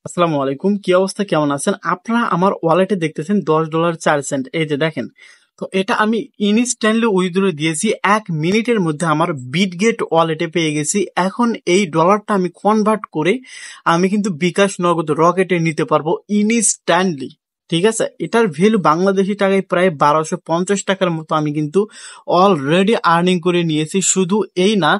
আসসালামু আলাইকুম, কি অবস্থা, কেমন আছেন আপনারা? আমার ওয়ালেটে দেখতেছেন $10.04। এই যে দেখেন, তো এটা আমি ইনস্ট্যান্টলি উইথড্র দিয়েছি 1 মিনিটের মধ্যে আমার বিটগেট ওয়ালেটে পেয়ে গেছি। এখন এই ডলারটা আমি কনভার্ট করে আমি কিন্তু বিকাশ নগদ রকেটে নিতে পারবো ইনস্ট্যান্টলি। ঠিক আছে, এটার ভ্যালু বাংলাদেশি টাকায় প্রায় 1250 টাকার মতো আমি কিন্তু অলরেডি আর্নিং করে নিয়েছি। শুধু এই না,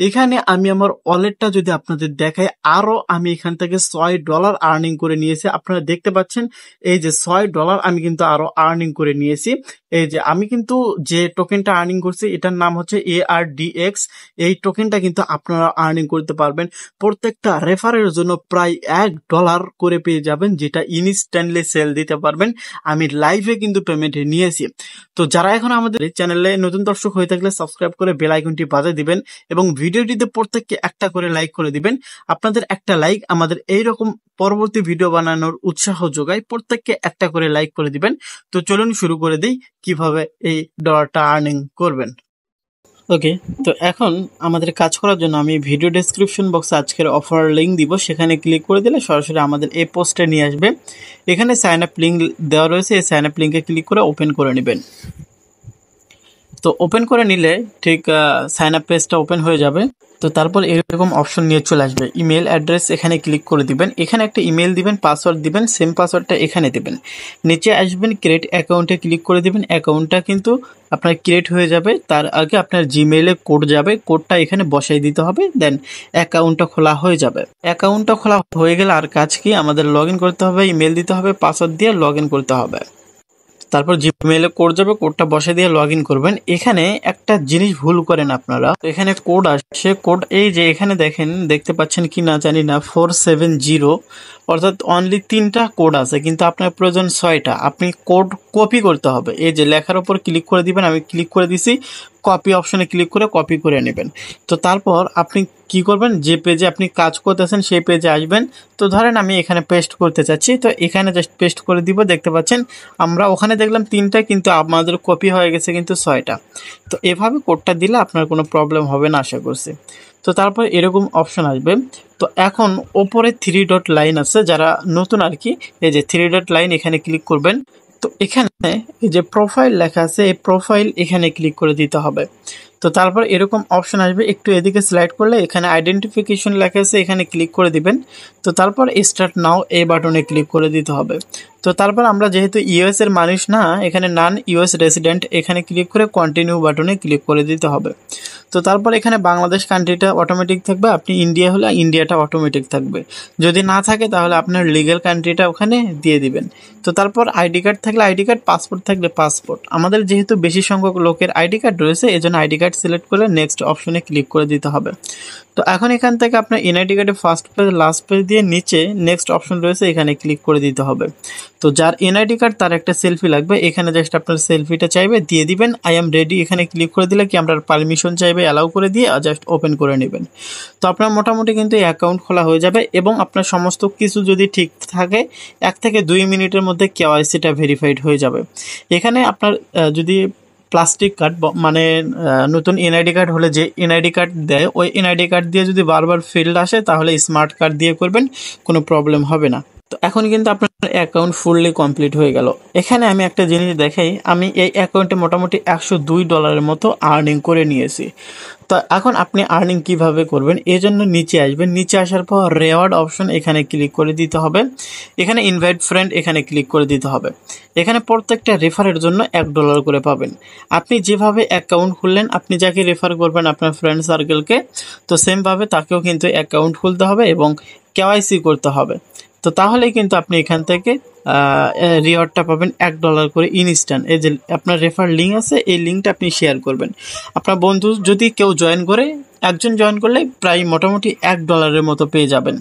এখানে আমি আমার ওয়ালেটটা যদি আপনাদের দেখাই, আরো আমি এখান থেকে $6 আর্নিং করে নিয়েছি। আপনারা দেখতে পাচ্ছেন এই যে $6 আমি কিন্তু আরো আর্নিং করে নিয়েছি। এই যে আমি কিন্তু যে টোকেনটা আর্নিং করছি এটার নাম হচ্ছে ARDX। এই টোকেনটা কিন্তু আপনারা আর্নিং করতে পারবেন। প্রত্যেকটা রেফারের জন্য প্রায় $1 করে পেয়ে যাবেন, যেটা ইনস্ট্যান্টলি সেল দিতে পারবেন। আমি লাইভে কিন্তু পেমেন্ট নিয়েছি। তো যারা এখন আমাদের চ্যানেলে নতুন দর্শক হয়ে থাকলে সাবস্ক্রাইব করে বেল আইকনটি বাজিয়ে দিবেন এবং ভিডিওটিতে প্রত্যেককে একটা করে লাইক করে দিবেন। আপনাদের একটা লাইক আমাদের এইরকম পরবর্তী ভিডিও বানানোর উৎসাহ যোগায়। প্রত্যেককে একটা করে লাইক করে দিবেন। তো চলুন শুরু করে দিই কিভাবে এই ডলারটা আর্নিং করবেন। ওকে, তো এখন আমাদের কাজ করার জন্য আমি ভিডিও ডেসক্রিপশন বক্সে আজকের অফার লিঙ্ক দিব, সেখানে ক্লিক করে দিলে সরাসরি আমাদের এই পোস্টে নিয়ে আসবে। এখানে সাইন আপ লিঙ্ক দেওয়া রয়েছে, এই সাইন আপ লিঙ্কে ক্লিক করে ওপেন করে নেবেন। তো ওপেন করে নিলে ঠিক সাইন আপ পেজটা ওপেন হয়ে যাবে। তো তারপর এরকম অপশন নিয়ে চলে আসবে, ইমেল অ্যাড্রেস এখানে ক্লিক করে দিবেন। এখানে একটা ইমেল দিবেন, পাসওয়ার্ড দিবেন, সেম পাসওয়ার্ডটা এখানে দিবেন। নিচে আসবেন, ক্রিয়েট অ্যাকাউন্টে ক্লিক করে দিবেন। অ্যাকাউন্টটা কিন্তু আপনার ক্রিয়েট হয়ে যাবে। তার আগে আপনার জিমেইলে কোড যাবে, কোডটা এখানে বসাই দিতে হবে, দেন অ্যাকাউন্টটা খোলা হয়ে যাবে। অ্যাকাউন্টটা খোলা হয়ে গেলে আর কাজ কি, আমাদের লগ ইন করতে হবে, ইমেল দিতে হবে, পাসওয়ার্ড দিয়ে লগ ইন করতে হবে। তারপর জিমেইলে কোড যাবে, কোডটা বসে দিয়ে লগ ইন করবেন। এখানে একটা জিনিস ভুল করেন আপনারা, তো এখানে কোড আসছে, কোড এই যে এখানে দেখেন, দেখতে পাচ্ছেন কি না জানি না, 470, অর্থাৎ অনলি 3টা কোড আছে, কিন্তু আপনার প্রয়োজন 6টা। আপনি কোড কপি করতে হবে, এই যে লেখার উপর ক্লিক করে দিবেন, আমি ক্লিক করে দিছি, কপি অপশনে ক্লিক করে কপি করে নেবেন। তো তারপর আপনি কি করবেন, যে পেজে আপনি কাজ করতেছেন সেই পেজে আসবেন। তো ধরেন আমি এখানে পেস্ট করতে চাচ্ছি, তো এখানে জাস্ট পেস্ট করে দিব। দেখতে পাচ্ছেন আমরা ওখানে দেখলাম 3টা, কিন্তু আমাদের কপি হয়ে গেছে কিন্তু 6টা। তো এভাবে কোডটা দিলে আপনার কোনো প্রবলেম হবে না আশা করছি। তো তারপর এরকম অপশন আসবে। তো এখন ওপরে 3 ডট লাইন আছে, যারা নতুন আর কি, এই যে 3 ডট লাইন এখানে ক্লিক করবেন। তো এখানে এই যে প্রোফাইল লেখা আছে, এই প্রোফাইল এখানে ক্লিক করে দিতে হবে। তো তারপর এরকম অপশন আসবে, একটু এদিকে স্লাইড করলে এখানে আইডেন্টিফিকেশন লেখা আছে, এখানে ক্লিক করে দিবেন। তো তারপর স্টার্ট নাও এই বাটনে ক্লিক করে দিতে হবে। তো তারপর আমরা যেহেতু ইউএস এর মানুষ না, এখানে নান ইউএস রেসিডেন্ট, এখানে ক্লিক করে কন্টিনিউ বাটনে ক্লিক করে দিতে হবে। তো তারপর এখানে বাংলাদেশ কান্ট্রিটা অটোমেটিক থাকবে, আপনি ইন্ডিয়া হলে ইন্ডিয়াটা অটোমেটিক থাকবে, যদি না থাকে তাহলে আপনার লিগ্যাল কান্ট্রিটা ওখানে দিয়ে দিবেন। তো তারপর আইডি কার্ড থাকলে আইডি কার্ড, পাসপোর্ট থাকলে পাসপোর্ট। আমাদের যেহেতু বেশি সংখ্যক লোকের আইডি কার্ড রয়েছে, এজন্য আইডি কার্ড সিলেক্ট করে নেক্সট অপশনে ক্লিক করে দিতে হবে। তো এখন এখান থেকে আপনার এনআইডি কার্ডে ফার্স্ট পেজ লাস্ট পেজ দিয়ে নিচে নেক্সট অপশন রয়েছে, এখানে ক্লিক করে দিতে হবে। তো যার এনআইডি কার্ড তার একটা সেলফি লাগবে, এখানে জাস্ট আপনার সেলফিটা চাইবে, দিয়ে দিবেন। আই এম রেডি এখানে ক্লিক করে দিলে কি আপনার পারমিশন চাইবে, অ্যালাউ করে দিয়ে জাস্ট ওপেন করে নেবেন। তো আপনার মোটামুটি কিন্তু এই অ্যাকাউন্ট খোলা হয়ে যাবে, এবং আপনার সমস্ত কিছু যদি ঠিক থাকে 1 থেকে 2 মিনিটের মধ্যে কেওয়াইসিটা ভেরিফাইড হয়ে যাবে। এখানে আপনার যদি প্লাস্টিক কার্ড মানে নতুন এনআইডি কার্ড হলে যে এনআইডি কার্ড দেয়, ওই এনআইডি কার্ড দিয়ে যদি বারবার ফিল্ড আসে তাহলে স্মার্ট কার্ড দিয়ে করবেন, কোনো প্রবলেম হবে না। তো এখন কিন্তু আপনার অ্যাকাউন্ট ফুললি কমপ্লিট হয়ে গেল। এখানে আমি একটা জিনিস দেখাই, আমি এই অ্যাকাউন্টে মোটামুটি $102 মতো আর্নিং করে নিয়েছি। তো এখন আপনি আর্নিং কিভাবে করবেন, এই জন্য নিচে আসবেন, নিচে আসার পর রেওয়ার্ড অপশন এখানে ক্লিক করে দিতে হবে। এখানে ইনভাইট ফ্রেন্ড এখানে ক্লিক করে দিতে হবে। এখানে প্রত্যেকটা রেফারের জন্য $1 করে পাবেন। আপনি যেভাবে অ্যাকাউন্ট খুললেন, আপনি যাকে রেফার করবেন আপনার ফ্রেন্ড সার্কেলকে, তো সেমভাবে তাকেও কিন্তু অ্যাকাউন্ট খুলতে হবে এবং কেওয়াইসি করতে হবে। তো তাহলেই কিন্তু আপনি এখান থেকে রিওয়ার্ডটা পাবেন $1 করে ইনস্ট্যান্ট। এই যে আপনার রেফার লিঙ্ক আছে, এই লিঙ্কটা আপনি শেয়ার করবেন। আপনার বন্ধু যদি কেউ জয়েন করে, একজন জয়েন করলে প্রায় মোটামুটি $1 মতো পেয়ে যাবেন।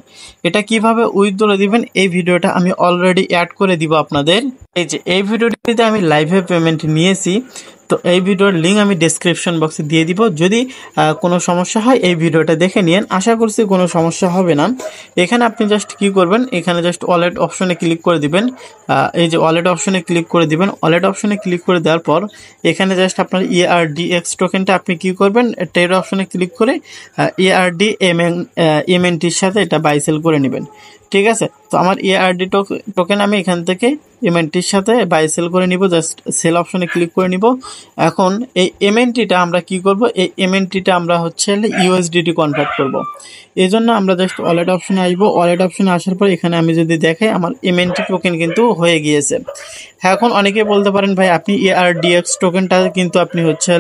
এটা কিভাবে উইথড্র দিবেন, এই ভিডিওটা আমি অলরেডি অ্যাড করে দিব আপনাদের। এই যে এই ভিডিওটিতে আমি লাইভে পেমেন্ট নিয়েছি, তো এই ভিডিওর লিঙ্ক আমি ডেসক্রিপশন বক্সে দিয়ে দিব। যদি কোনো সমস্যা হয় এই ভিডিওটা দেখে নিন, আশা করছি কোনো সমস্যা হবে না। এখানে আপনি জাস্ট কি করবেন, এখানে জাস্ট ওয়ালেট অপশনে ক্লিক করে দিবেন। এই যে ওয়ালেট অপশনে ক্লিক করে দিবেন, ওয়ালেট অপশনে ক্লিক করে দেওয়ার পর এখানে জাস্ট আপনার ARDX টোকেনটা আপনি কি করবেন, ট্রেড অপশনে ক্লিক করে ARD MNTর সাথে এটা বাই সেল করে নেবেন। ঠিক আছে। তো আমার এআরডি টোকেন আমি এখান থেকে এমএনটির সাথে বাই সেল করে নিব, জাস্ট সেল অপশনে ক্লিক করে নিব। এখন এই এমএনটিটা আমরা কি করব, এই এমএনটিটা আমরা হচ্ছে ইউএসডিটি কনভার্ট করব। এই জন্য আমরা জাস্ট ওয়ালেট অপশনে আসবো। ওয়ালেট অপশনে আসার পর এখানে আমি যদি দেখাই আমার এমএনটি টোকেন কিন্তু হয়ে গিয়েছে। হ্যাঁ, এখন অনেকে বলতে পারেন ভাই আপনি এআরডিএক্স টোকেনটা কিন্তু আপনি হচ্ছে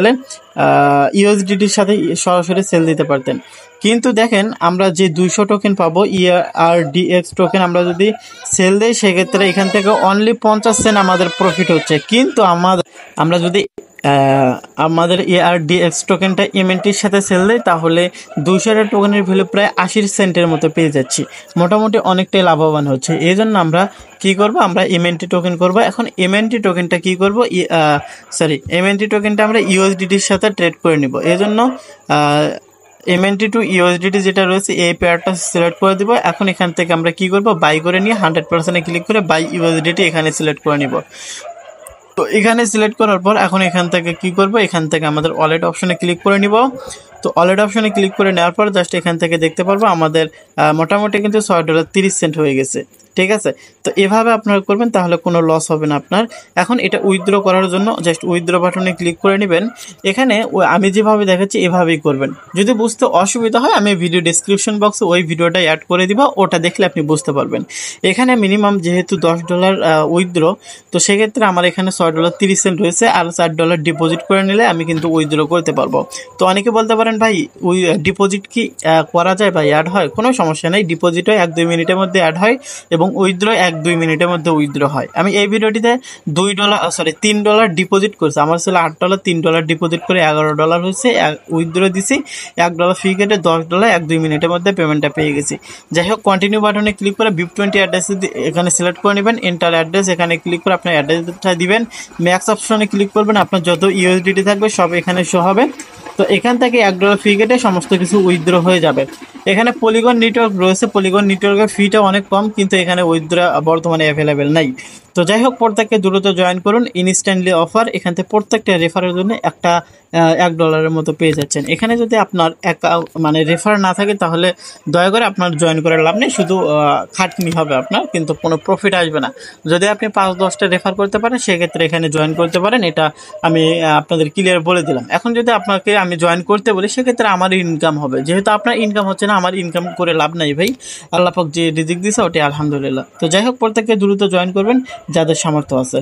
ইউএসডিটির সাথে সরাসরি সেল দিতে পারতেন, কিন্তু দেখেন আমরা যে 200 টোকেন পাবো ইআরডিএক্স টোকেন আমরা যদি সেল দেই সেক্ষেত্রে এখান থেকে অনলি 50 সেন্ট আমাদের প্রফিট হচ্ছে। কিন্তু আমরা যদি আমাদের এআরডিএক্স টোকেনটা এমএনটির সাথে সেল দেয় তাহলে 200 টোকেনের ভ্যালু প্রায় 80 সেন্টের মতো পেয়ে যাচ্ছি, মোটামুটি অনেকটাই লাভবান হচ্ছে। এই জন্য আমরা কি করব, আমরা এমএনটি টোকেন করব। এখন এমএনটি টোকেনটা কি করব, এমএনটি টোকেনটা আমরা ইউএসডিটির সাথে ট্রেড করে নিব। এই জন্য এমএনটি টু ইউএসডিটি যেটা রয়েছে এই পেয়ারটা সিলেক্ট করে দিব। এখন এখান থেকে আমরা কি করব, বাই করে নিয়ে 100%-এ ক্লিক করে বাই ইউএসডিটি এখানে সিলেক্ট করে নিব। তো এখানে সিলেক্ট করার পর এখন এখান থেকে কি করব, এখান থেকে আমাদের ওয়ালেট অপশনে ক্লিক করে নিব। তো ওয়ালেট অপশনে ক্লিক করে নেওয়ার পর জাস্ট এখান থেকে দেখতে পারবো আমাদের মোটামুটি কিন্তু $6.30 হয়ে গেছে। ঠিক আছে, তো এভাবে আপনারা করবেন তাহলে কোনো লস হবে না আপনার। এখন এটা উইথড্র করার জন্য জাস্ট উইথড্র বাটনে ক্লিক করে নেবেন। এখানে আমি যেভাবে দেখাচ্ছি এভাবেই করবেন। যদি বুঝতে অসুবিধা হয় আমি ভিডিও ডেসক্রিপশন বক্সে ওই ভিডিওটা অ্যাড করে দিব, ওটা দেখলে আপনি বুঝতে পারবেন। এখানে মিনিমাম যেহেতু $10 উইথড্র, তো সেক্ষেত্রে আমার এখানে $6.30 রয়েছে, আর $4 ডিপোজিট করে নিলে আমি কিন্তু উইথড্র করতে পারবো। তো অনেকে বলতে পারেন ভাই ওই ডিপোজিট কি করা যায় বা অ্যাড হয়? কোনো সমস্যা নেই, ডিপোজিটও 1-2 মিনিটের মধ্যে অ্যাড হয় এবং উইথড্র 1-2 মিনিটের মধ্যে উইথড্র হয়। আমি এই ভিডিওটিতে $3 ডিপোজিট করছি, আমার ছিল $8, $3 ডিপোজিট করে $11 হয়েছে, উইথড্র দিছি, $1 ফি কেটে $10 1-2 মিনিটের মধ্যে পেমেন্টটা পেয়ে গেছি। যাই হোক, কন্টিনিউ বাটনে ক্লিক করে BIP20 অ্যাড্রেস এখানে সিলেক্ট করে নেবেন, এন্টার অ্যাড্রেস এখানে ক্লিক করে আপনার অ্যাড্রেসটা দিবেন, ম্যাক্স অপশনে ক্লিক করবেন, আপনার যত ইউএসডিটি থাকবে সব এখানে শো হবে। তো এখান থেকে $1 ফি কেটে সমস্ত কিছু উইথড্র হয়ে যাবে। এখানে পলিগন নেটওয়ার্ক রয়েছে, পলিগন নেটওয়ার্কের ফিটা অনেক কম, কিন্তু এখানে উইথড্র বর্তমানে অ্যাভেলেবেল নাই। তো যাই হোক, প্রত্যেককে দ্রুত জয়েন করুন, ইনস্ট্যান্টলি অফার। এখান থেকে প্রত্যেকটা রেফারের জন্য একটা $1 মতো পেয়ে যাচ্ছেন। এখানে যদি আপনার মানে রেফার না থাকে তাহলে দয়া করে আপনার জয়েন করার লাভ নেই, শুধু খাটনি হবে আপনার, কিন্তু কোনো প্রফিট আসবে না। যদি আপনি 5-10টা রেফার করতে পারেন সেক্ষেত্রে এখানে জয়েন করতে পারেন, এটা আমি আপনাদের ক্লিয়ার বলে দিলাম। এখন যদি আপনাকে আমি জয়েন করতে বলি সেক্ষেত্রে আমার ইনকাম হবে, যেহেতু আপনার ইনকাম হচ্ছে না, আমার ইনকাম করে লাভ নাই ভাই। আল্লাহ পাক যে রিজিক দিয়েছে ওটি আলহামদুলিল্লাহ। তো যাই হোক, প্রত্যেককে দ্রুত জয়েন করবেন যাদের সামর্থ্য আছে।